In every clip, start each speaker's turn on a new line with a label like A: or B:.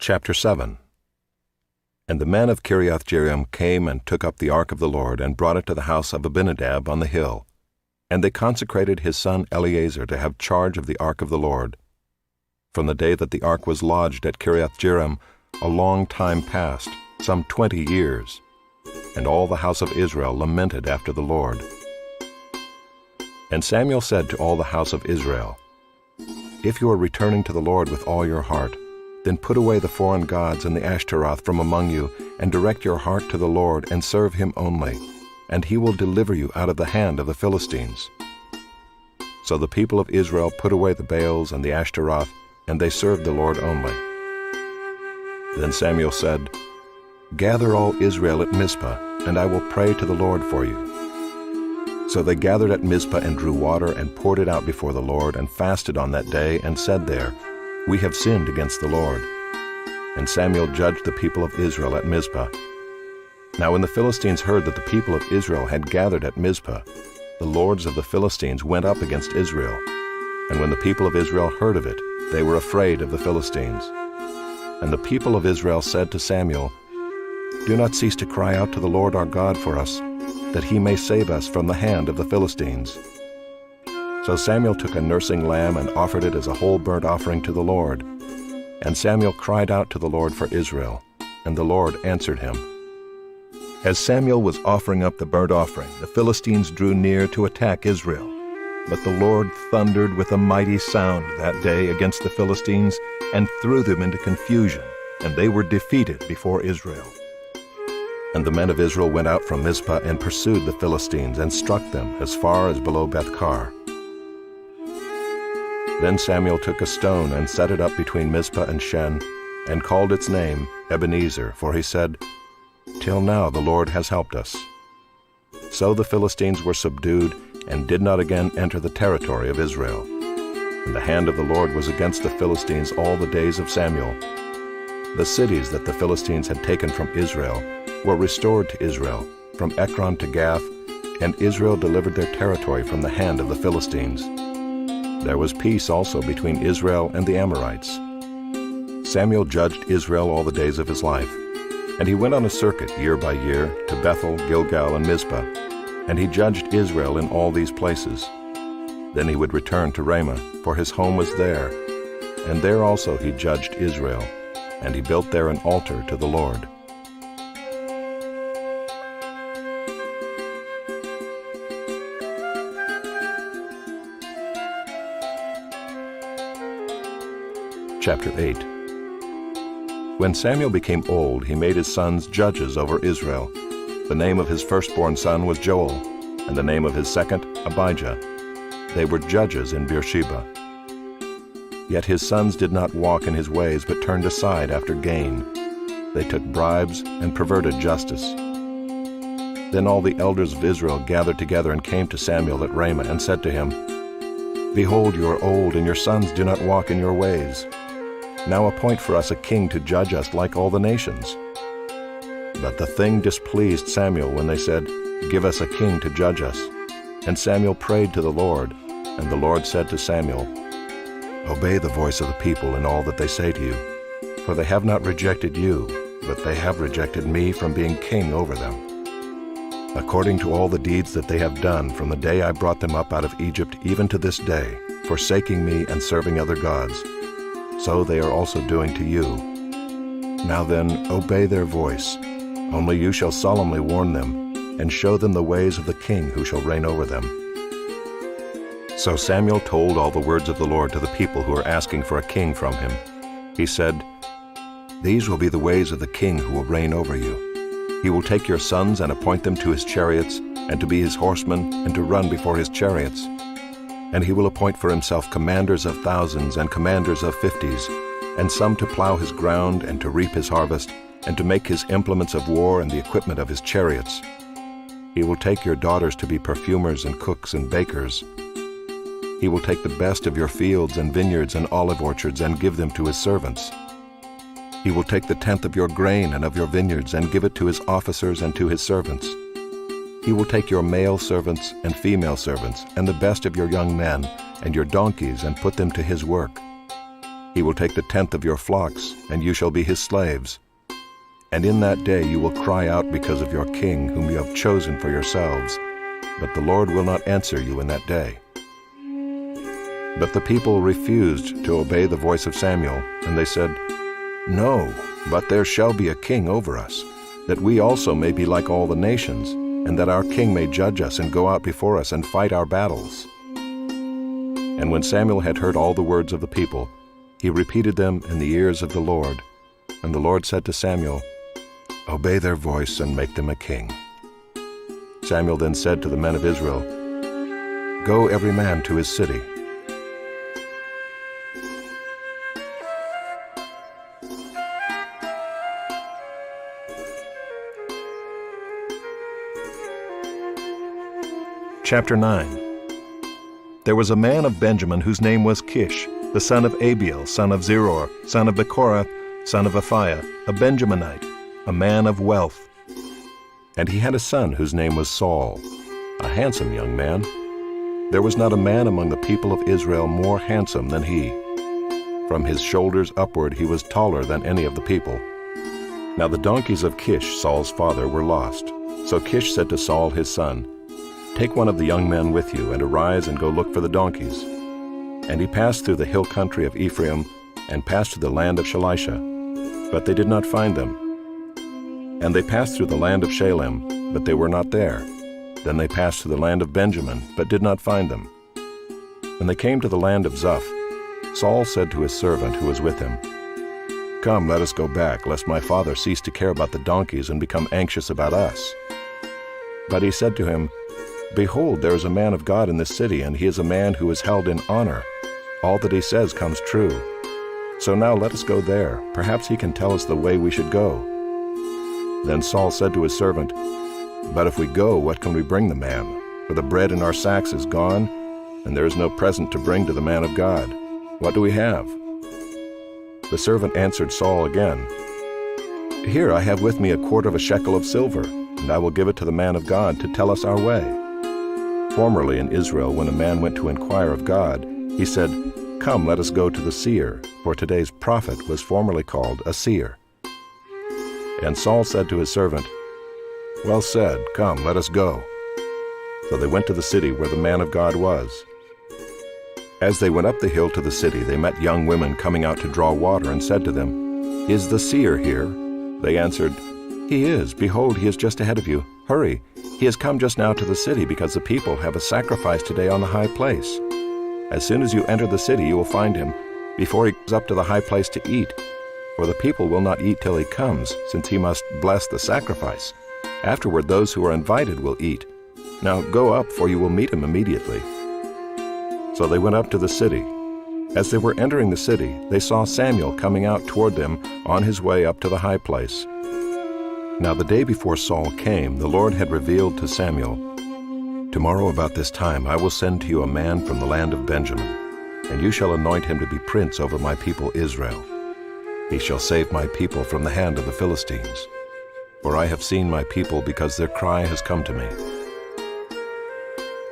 A: Chapter 7. And the men of Kiriath-Jearim came and took up the ark of the Lord and brought it to the house of Abinadab on the hill. And they consecrated his son Eleazar to have charge of the ark of the Lord. From the day that the ark was lodged at Kiriath-Jearim, a long time passed, some 20 years. And all the house of Israel lamented after the Lord. And Samuel said to all the house of Israel, If you are returning to the Lord with all your heart, then put away the foreign gods and the Ashtaroth from among you, and direct your heart to the Lord, and serve him only, and he will deliver you out of the hand of the Philistines. So the people of Israel put away the Baals and the Ashtaroth, and they served the Lord only. Then Samuel said, Gather all Israel at Mizpah, and I will pray to the Lord for you. So they gathered at Mizpah and drew water and poured it out before the Lord, and fasted on that day, and said there, We have sinned against the Lord. And Samuel judged the people of Israel at Mizpah. Now when the Philistines heard that the people of Israel had gathered at Mizpah, the lords of the Philistines went up against Israel. And when the people of Israel heard of it, they were afraid of the Philistines. And the people of Israel said to Samuel, Do not cease to cry out to the Lord our God for us, that he may save us from the hand of the Philistines. So Samuel took a nursing lamb and offered it as a whole burnt offering to the Lord. And Samuel cried out to the Lord for Israel, and the Lord answered him. As Samuel was offering up the burnt offering, the Philistines drew near to attack Israel. But the Lord thundered with a mighty sound that day against the Philistines, and threw them into confusion, and they were defeated before Israel. And the men of Israel went out from Mizpah and pursued the Philistines, and struck them as far as below Beth-kar. Then Samuel took a stone and set it up between Mizpah and Shen, and called its name Ebenezer, for he said, Till now the Lord has helped us. So the Philistines were subdued, and did not again enter the territory of Israel. And the hand of the Lord was against the Philistines all the days of Samuel. The cities that the Philistines had taken from Israel were restored to Israel, from Ekron to Gath, and Israel delivered their territory from the hand of the Philistines. There was peace also between Israel and the Amorites. Samuel judged Israel all the days of his life, and he went on a circuit year by year to Bethel, Gilgal, and Mizpah, and he judged Israel in all these places. Then he would return to Ramah, for his home was there, and there also he judged Israel, and he built there an altar to the Lord. Chapter 8. When Samuel became old, he made his sons judges over Israel. The name of his firstborn son was Joel, and the name of his second, Abijah. They were judges in Beersheba. Yet his sons did not walk in his ways, but turned aside after gain. They took bribes and perverted justice. Then all the elders of Israel gathered together and came to Samuel at Ramah, and said to him, Behold, you are old, and your sons do not walk in your ways. Now appoint for us a king to judge us like all the nations. But the thing displeased Samuel when they said, Give us a king to judge us. And Samuel prayed to the Lord, and the Lord said to Samuel, Obey the voice of the people in all that they say to you, for they have not rejected you, but they have rejected me from being king over them. According to all the deeds that they have done from the day I brought them up out of Egypt even to this day, forsaking me and serving other gods, so they are also doing to you. Now then, obey their voice. Only you shall solemnly warn them, and show them the ways of the king who shall reign over them. So Samuel told all the words of the Lord to the people who are asking for a king from him. He said, These will be the ways of the king who will reign over you. He will take your sons and appoint them to his chariots, and to be his horsemen, and to run before his chariots. And he will appoint for himself commanders of thousands and commanders of 50s, and some to plow his ground and to reap his harvest, and to make his implements of war and the equipment of his chariots. He will take your daughters to be perfumers and cooks and bakers. He will take the best of your fields and vineyards and olive orchards and give them to his servants. He will take the tenth of your grain and of your vineyards and give it to his officers and to his servants. He will take your male servants and female servants and the best of your young men and your donkeys and put them to his work. He will take the tenth of your flocks, and you shall be his slaves. And in that day you will cry out because of your king, whom you have chosen for yourselves. But the Lord will not answer you in that day." But the people refused to obey the voice of Samuel, and they said, "No, but there shall be a king over us, that we also may be like all the nations, and that our king may judge us and go out before us and fight our battles." And when Samuel had heard all the words of the people, he repeated them in the ears of the Lord. And the Lord said to Samuel, "Obey their voice and make them a king." Samuel then said to the men of Israel, "Go every man to his city." Chapter 9. There was a man of Benjamin whose name was Kish, the son of Abiel, son of Zeror, son of Bechorath, son of Aphiah, a Benjaminite, a man of wealth. And he had a son whose name was Saul, a handsome young man. There was not a man among the people of Israel more handsome than he. From his shoulders upward he was taller than any of the people. Now the donkeys of Kish, Saul's father, were lost. So Kish said to Saul his son, "Take one of the young men with you, and arise and go look for the donkeys." And he passed through the hill country of Ephraim, and passed to the land of Shalisha, but they did not find them. And they passed through the land of Shalem, but they were not there. Then they passed to the land of Benjamin, but did not find them. When they came to the land of Zuph, Saul said to his servant who was with him, "Come, let us go back, lest my father cease to care about the donkeys and become anxious about us." But he said to him, "Behold, there is a man of God in this city, and he is a man who is held in honor. All that he says comes true. So now let us go there. Perhaps he can tell us the way we should go." Then Saul said to his servant, "But if we go, what can we bring the man? For the bread in our sacks is gone, and there is no present to bring to the man of God. What do we have?" The servant answered Saul again, "Here I have with me a quarter of a shekel of silver, and I will give it to the man of God to tell us our way." Formerly in Israel, when a man went to inquire of God, he said, "Come, let us go to the seer," for today's prophet was formerly called a seer. And Saul said to his servant, "Well said, come, let us go." So they went to the city where the man of God was. As they went up the hill to the city, they met young women coming out to draw water, and said to them, "Is the seer here?" They answered, "He is. Behold, he is just ahead of you. Hurry, he has come just now to the city, because the people have a sacrifice today on the high place. As soon as you enter the city, you will find him, before he goes up to the high place to eat. For the people will not eat till he comes, since he must bless the sacrifice. Afterward those who are invited will eat. Now go up, for you will meet him immediately." So they went up to the city. As they were entering the city, they saw Samuel coming out toward them on his way up to the high place. Now the day before Saul came, the Lord had revealed to Samuel, "Tomorrow about this time I will send to you a man from the land of Benjamin, and you shall anoint him to be prince over my people Israel. He shall save my people from the hand of the Philistines. For I have seen my people, because their cry has come to me."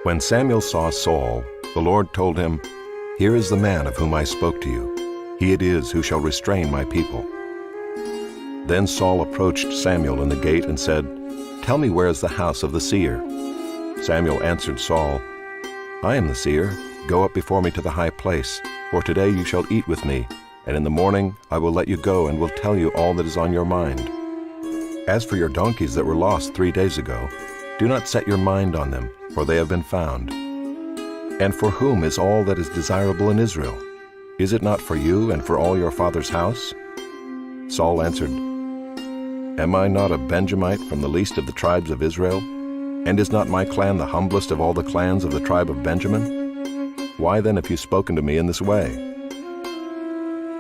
A: When Samuel saw Saul, the Lord told him, "Here is the man of whom I spoke to you. He it is who shall restrain my people." Then Saul approached Samuel in the gate and said, "Tell me, where is the house of the seer?" Samuel answered Saul, "I am the seer. Go up before me to the high place, for today you shall eat with me, and in the morning I will let you go and will tell you all that is on your mind. As for your donkeys that were lost 3 days ago, do not set your mind on them, for they have been found. And for whom is all that is desirable in Israel? Is it not for you and for all your father's house?" Saul answered, "Am I not a Benjamite from the least of the tribes of Israel? And is not my clan the humblest of all the clans of the tribe of Benjamin? Why then have you spoken to me in this way?"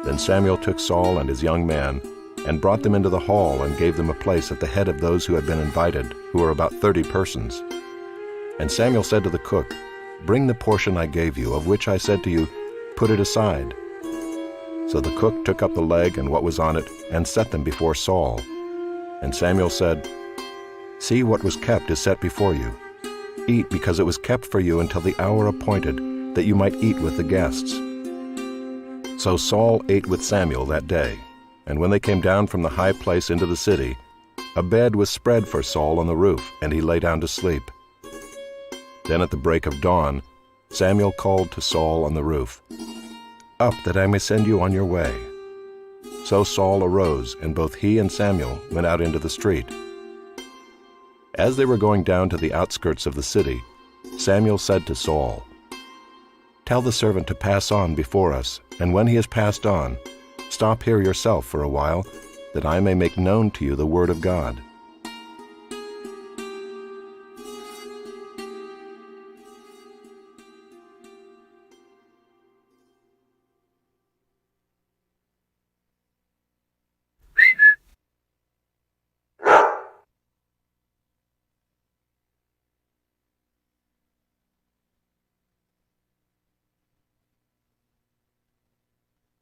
A: Then Samuel took Saul and his young man, and brought them into the hall, and gave them a place at the head of those who had been invited, who were about 30 persons. And Samuel said to the cook, "Bring the portion I gave you, of which I said to you, put it aside." So the cook took up the leg and what was on it, and set them before Saul. And Samuel said, "See, what was kept is set before you. Eat, because it was kept for you until the hour appointed, that you might eat with the guests." So Saul ate with Samuel that day, and when they came down from the high place into the city, a bed was spread for Saul on the roof, and he lay down to sleep. Then at the break of dawn, Samuel called to Saul on the roof, "Up, that I may send you on your way." So Saul arose, and both he and Samuel went out into the street. As they were going down to the outskirts of the city, Samuel said to Saul, "Tell the servant to pass on before us, and when he has passed on, stop here yourself for a while, that I may make known to you the word of God."